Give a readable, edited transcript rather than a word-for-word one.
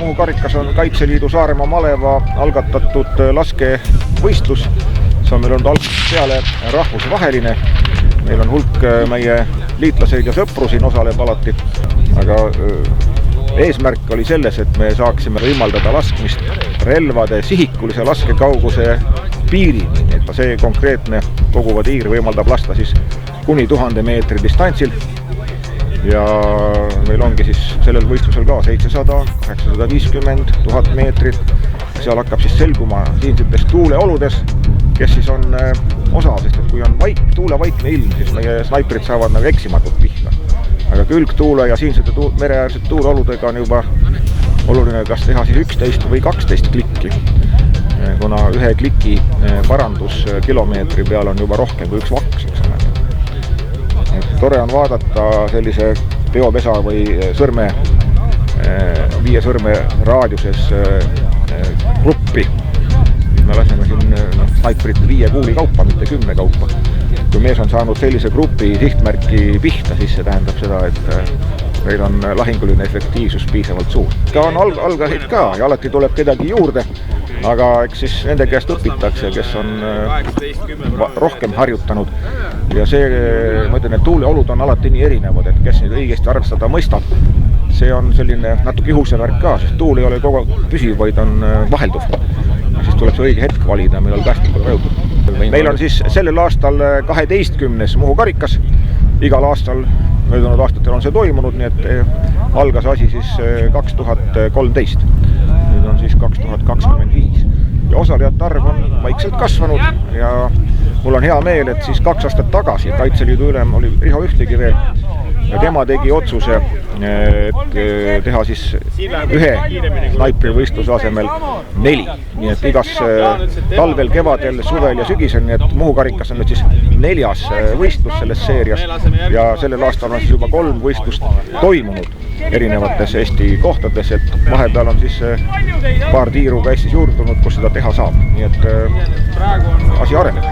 Muhu karikas on Kaitseliidu Saaremaa maleva algatatud laskevõistlus. See on meil olnud algusest peale rahvusvaheline. Meil on hulk meie liitlaseid ja sõpru siin osaleb alati. Aga eesmärk oli selles, et me saaksime võimaldada laskmist relvade sihikulise laskekauguse piirini. Et see konkreetne koguva tiigri võimaldab lasta siis kuni 1000 meetri distantsil. Ja meil ongi siis sellel võistlusel ka 700, 850, 1000 meetrit. Seal hakkab siis selguma siinsetes tuuleoludes, kes siis on osa, sest et kui on tuulevaikne ilm, siis meie snaiprid saavad nagu eksimatult pihta. Aga külgtuule ja siinsete mereäärsete tuuleoludega on juba oluline kas teha siis 11 või 12 klikki, kuna ühe kliki parandus kilomeetri peal on juba rohkem kui üks vaks. Tore on vaadata sellise peopesa või sõrme, 5 sõrme raadiuses gruppi. Me laseme siin snaiprite 5 kuuli kaupa, mitte 10 kaupa. Kui mees on saanud sellise grupi sihtmärki pihta, siis see tähendab seda, et meil on lahinguline efektiivsus piisavalt suur. Ka on algasid ka ja alati tuleb kedagi juurde, aga eks siis nende käest õpitakse, kes on rohkem harjutanud. Ja see, ma ütlen, et tuuleolud on alati nii erinevad, et kes neid õigesti arvestada mõistab. See on selline natuke juhuse värk ka, sest tuul ei ole kogu püsiv, vaid on vahelduv. Siis tuleb see õige hetk valida, millal kästikul vajutud. Meil on siis sellel aastal 12. Muhu karikas. Igal aastal, möödunud aastatel on see toimunud, nii et algas asi siis 2013. Nüüd on siis 2025. Ja osalejate arv on vaikselt kasvanud ja mul on hea meel, et siis 2 aastat tagasi Kaitseliidu ülem oli Riho Ühtegi veel ja tema tegi otsuse, et teha siis ühe snaiprivõistluse asemel 4. Nii et igas talvel, kevadel, suvel ja sügisel, nii et Muhu karikas on nüüd siis 4. võistlus selles seerias ja sellel aastal on siis juba 3 võistlust toimunud erinevates Eesti kohtades, et vahepeal on siis paar tiiru ka Eestis juurdunud, kus seda teha saab. Nii et asi areneb.